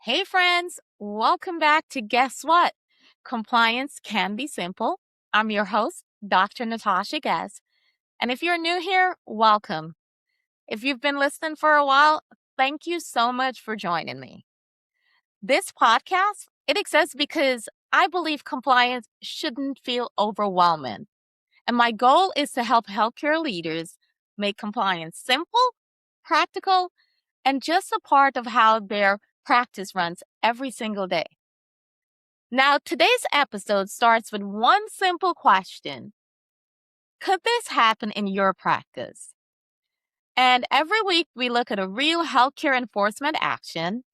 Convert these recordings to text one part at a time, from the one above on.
Hey, friends, welcome back to Guess What? Compliance Can Be Simple. I'm your host, Dr. Natasha Guess. And if you're new here, welcome. If you've been listening for a while, thank you so much for joining me. This podcast, it exists because I believe compliance shouldn't feel overwhelming. And my goal is to help healthcare leaders make compliance simple, practical, and just a part of how their practice runs every single day. Now, today's episode starts with one simple question. Could this happen in your practice? And every week we look at a real healthcare enforcement action.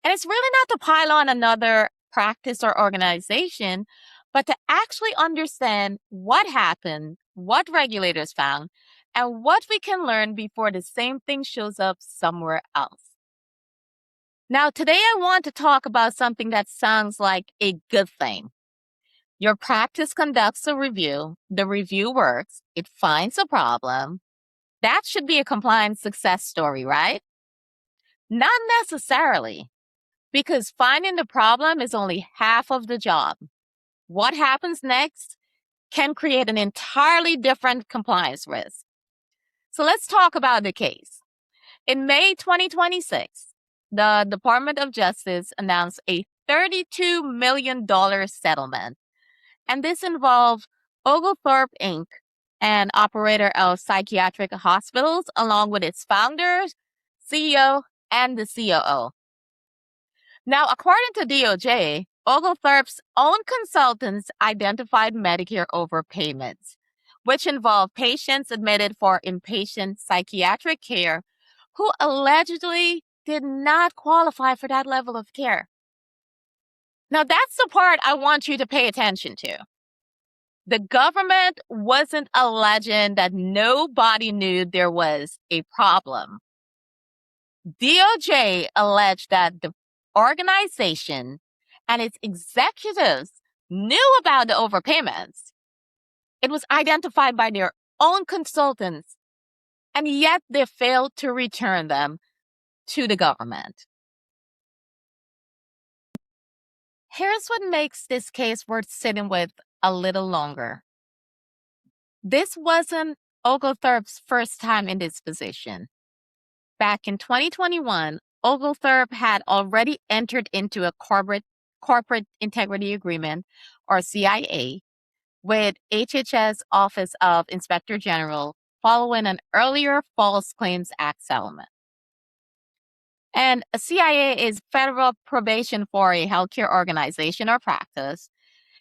And it's really not to pile on another practice or organization, but to actually understand what happened, what regulators found, and what we can learn before the same thing shows up somewhere else. Now, today I want to talk about something that sounds like a good thing. Your practice conducts a review. The review works. It finds a problem. That should be a compliance success story, right? Not necessarily, because finding the problem is only half of the job. What happens next can create an entirely different compliance risk. So let's talk about the case. In May 2026, the Department of Justice announced a $32 million settlement. And this involved Oglethorpe Inc., an operator of psychiatric hospitals, along with its founders, CEO, and the COO. Now, according to DOJ, Oglethorpe's own consultants identified Medicare overpayments, which involved patients admitted for inpatient psychiatric care who allegedly did not qualify for that level of care. Now, that's the part I want you to pay attention to. The government wasn't alleging that nobody knew there was a problem. DOJ alleged that the organization and its executives knew about the overpayments. It was identified by their own consultants, and yet they failed to return them to the government. Here's what makes this case worth sitting with a little longer. This wasn't Oglethorpe's first time in this position. Back in 2021, Oglethorpe had already entered into a corporate integrity agreement, or CIA, with HHS Office of Inspector General following an earlier False Claims Act settlement. And a CIA is federal probation for a healthcare organization or practice.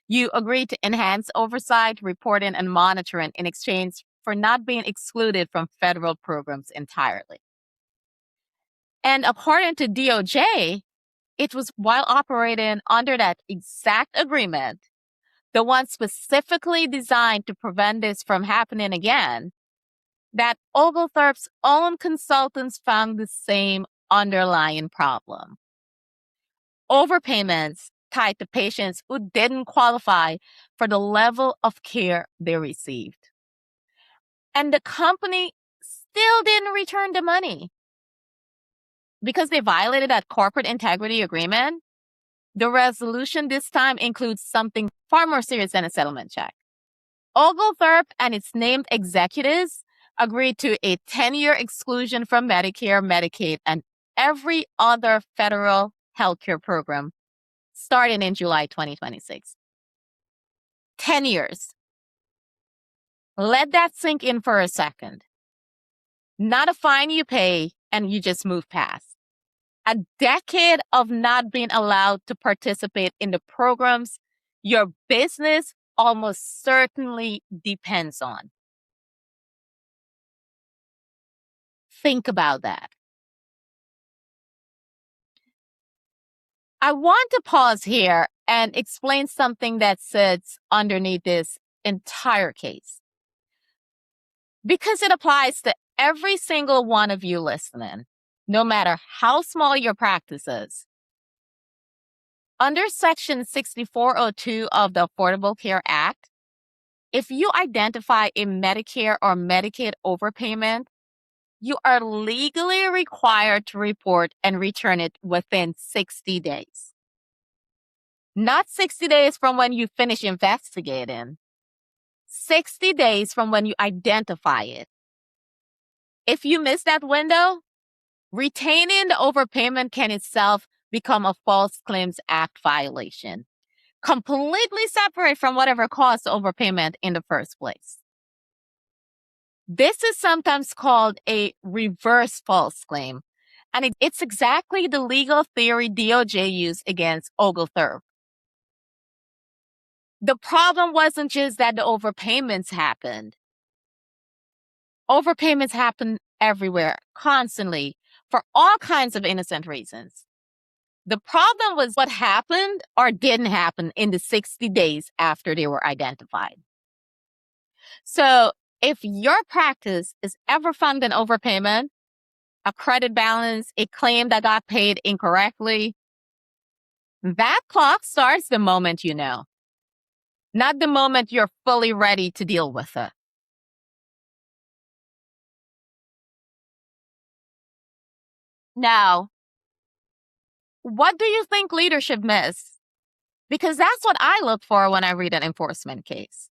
You agree to enhance oversight, reporting, and monitoring in exchange for not being excluded from federal programs entirely. And according to DOJ, it was while operating under that exact agreement, the one specifically designed to prevent this from happening again, that Oglethorpe's own consultants found the same underlying problem. Overpayments tied to patients who didn't qualify for the level of care they received. And the company still didn't return the money. Because they violated that corporate integrity agreement, the resolution this time includes something far more serious than a settlement check. Oglethorpe and its named executives agreed to a 10-year exclusion from Medicare, Medicaid, and every other federal healthcare program starting in July 2026. 10 years. Let that sink in for a second. Not a fine you pay and you just move past. A decade of not being allowed to participate in the programs your business almost certainly depends on. Think about that. I want to pause here and explain something that sits underneath this entire case, because it applies to every single one of you listening, no matter how small your practice is. Under Section 6402 of the Affordable Care Act, if you identify a Medicare or Medicaid overpayment, You are legally required to report and return it within 60 days. Not 60 days from when you finish investigating, 60 days from when you identify it. If you miss that window, retaining the overpayment can itself become a False Claims Act violation, completely separate from whatever caused the overpayment in the first place. This is sometimes called a reverse false claim, and it's exactly the legal theory DOJ used against Oglethorpe. The problem wasn't just that the overpayments happened. Overpayments happen everywhere, constantly, for all kinds of innocent reasons. The problem was what happened or didn't happen in the 60 days after they were identified. So if your practice is ever found an overpayment, a credit balance, a claim that got paid incorrectly, that clock starts the moment you know, not the moment you're fully ready to deal with it. Now, what do you think leadership miss? Because that's what I look for when I read an enforcement case.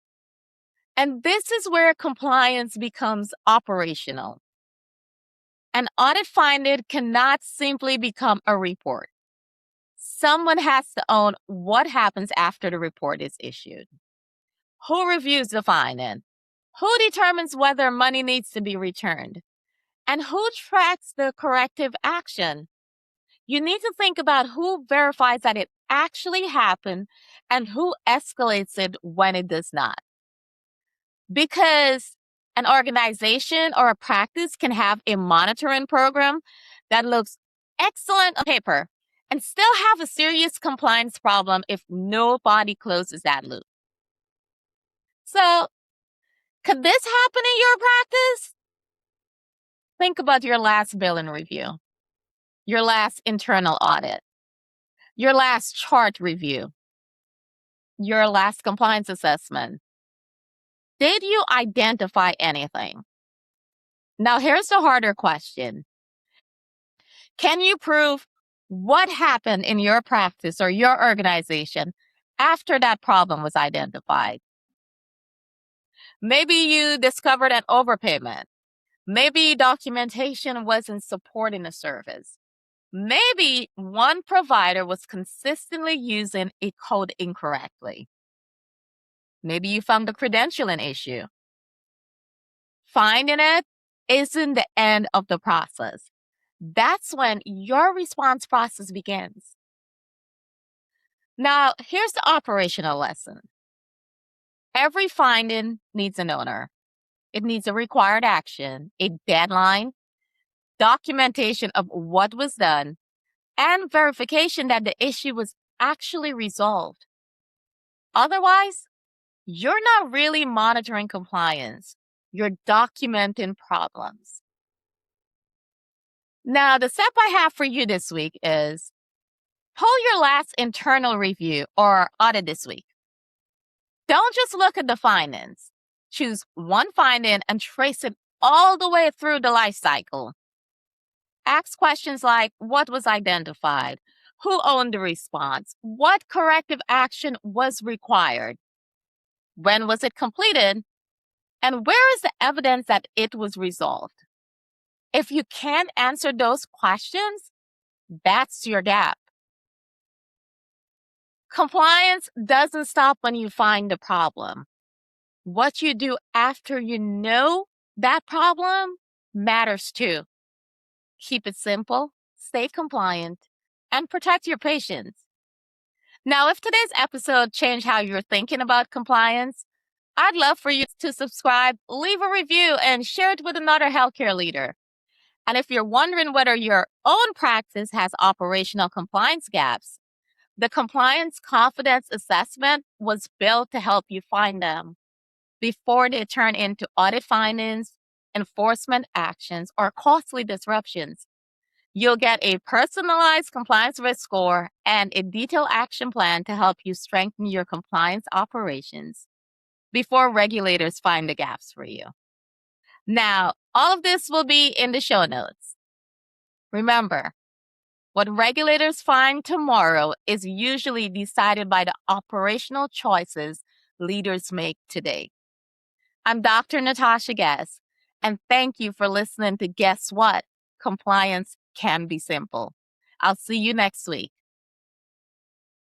And this is where compliance becomes operational. An audit finding cannot simply become a report. Someone has to own what happens after the report is issued. Who reviews the finding? Who determines whether money needs to be returned? And who tracks the corrective action? You need to think about who verifies that it actually happened and who escalates it when it does not. Because an organization or a practice can have a monitoring program that looks excellent on paper and still have a serious compliance problem if nobody closes that loop. So, could this happen in your practice? Think about your last billing review, your last internal audit, your last chart review, your last compliance assessment. Did you identify anything? Now, here's the harder question. Can you prove what happened in your practice or your organization after that problem was identified? Maybe you discovered an overpayment. Maybe documentation wasn't supporting the service. Maybe one provider was consistently using a code incorrectly. Maybe you found a credentialing issue. Finding it isn't the end of the process. That's when your response process begins. Now, here's the operational lesson. Every finding needs an owner. It needs a required action, a deadline, documentation of what was done, and verification that the issue was actually resolved. Otherwise, you're not really monitoring compliance. You're documenting problems. Now, the step I have for you this week is pull your last internal review or audit this week. Don't just look at the findings. Choose one finding and trace it all the way through the life cycle. Ask questions like, what was identified? Who owned the response? What corrective action was required? When was it completed? And where is the evidence that it was resolved? If you can't answer those questions, that's your gap. Compliance doesn't stop when you find the problem. What you do after you know that problem matters too. Keep it simple, stay compliant, and protect your patients. Now, if today's episode changed how you're thinking about compliance, I'd love for you to subscribe, leave a review, and share it with another healthcare leader. And if you're wondering whether your own practice has operational compliance gaps, the Compliance Confidence Assessment was built to help you find them before they turn into audit findings, enforcement actions, or costly disruptions. You'll get a personalized compliance risk score and a detailed action plan to help you strengthen your compliance operations before regulators find the gaps for you. Now, All of this will be in the show notes. Remember, what regulators find tomorrow is usually decided by the operational choices leaders make today. I'm Dr. Natasha Guess, and thank you for listening to Guess What? Compliance can be simple. I'll see you next week.